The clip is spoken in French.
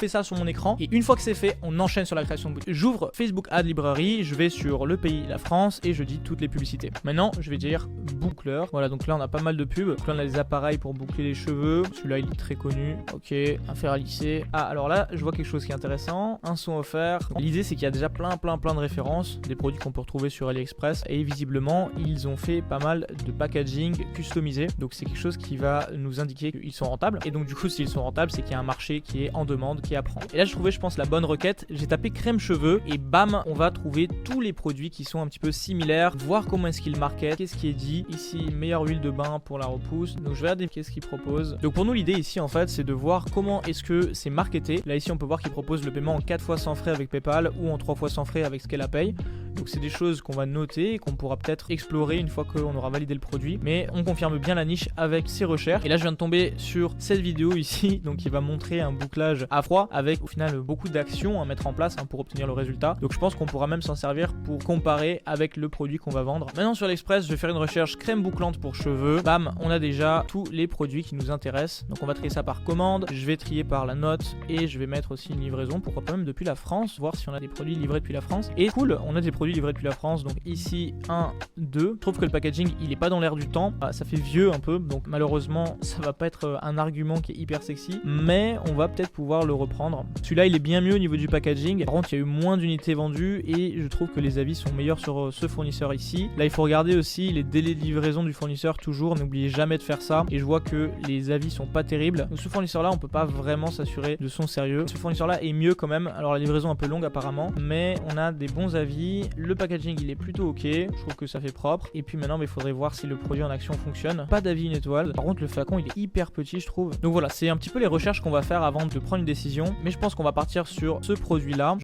fais ça sur mon écran et une fois que c'est fait, on enchaîne sur la création de boutique. J'ouvre Facebook Ad Library, je vais sur le pays, la France et je dis toutes les publicités. Maintenant, je vais dire boucleur. Voilà, donc là on a pas mal de pubs. Donc là on a des appareils pour boucler les cheveux. Celui-là il est très connu. Ok, un fer à lisser. Ah, alors là, je vois quelque chose qui est intéressant. Un son offert. L'idée c'est qu'il y a déjà plein de références, des produits qu'on peut retrouver sur AliExpress et visiblement ils ont fait pas mal de packaging customisé. Donc c'est quelque chose qui va nous indiquer qu'ils sont rentables. Et donc du coup s'ils sont rentables, c'est qu'il y a un marché qui est en demande, qui apprend. Et là je trouvais, je pense, la bonne requête. J'ai tapé crème cheveux et bam, on va trouver tous les produits qui sont un petit peu similaires, voir comment est-ce qu'ils marketent, qu'est-ce qui est dit. Ici, meilleure huile de bain pour la repousse. Donc je vais regarder qu'est-ce qu'ils proposent. Donc pour nous l'idée ici en fait c'est de voir comment est-ce que c'est marketé. Là ici on peut voir qu'ils proposent le paiement en 4 fois sans frais avec PayPal ou en 3 fois sans frais avec Scala Pay. Donc c'est des choses qu'on va noter et qu'on pourra peut-être explorer une fois qu'on aura validé le produit. Mais on confirme bien la niche avec ces recherches. Et là je viens de tomber sur cette vidéo ici, donc qui va montrer un bouclage à froid avec au final beaucoup d'actions à mettre en place pour obtenir le résultat. Donc je pense qu'on pourra même s'en servir pour comparer avec le produit qu'on va vendre. Maintenant sur l'Express, je vais faire une recherche crème bouclante pour cheveux. Bam, on a déjà tous les produits qui nous intéressent. Donc on va trier ça par commande. Je vais trier par la note et je vais mettre aussi une livraison. Pourquoi pas même depuis la France, voir si on a des produits livrés depuis la France. Et cool, on a des produits livrés depuis la France. Donc ici 1, 2. Je trouve que le packaging il est pas dans l'air du temps. Ça fait vieux un peu. Donc malheureusement ça va pas être un argument qui est hyper sexy. Mais on va peut-être pouvoir le reprendre. Celui-là il est bien mieux au niveau du packaging. Par contre il y a eu moins d'unités vendues et je trouve que les avis sont meilleurs sur ce fournisseur ici. Là il faut regarder aussi les délais de livraison du fournisseur toujours. N'oubliez jamais de faire ça. Et je vois que les avis sont pas terribles. Donc ce fournisseur là on peut pas vraiment s'assurer de son sérieux. Ce fournisseur là est mieux quand même. Alors la livraison un peu longue apparemment. Mais on a des bons avis. Le packaging il est plutôt ok. Je trouve que ça fait propre. Et puis maintenant il faudrait voir si le produit en action fonctionne. Pas d'avis une étoile. Par contre le flacon il est hyper petit je trouve. Donc voilà, c'est un petit peu les recherches qu'on va faire avant de prendre une décision. Mais je pense qu'on va partir sur ce produit là.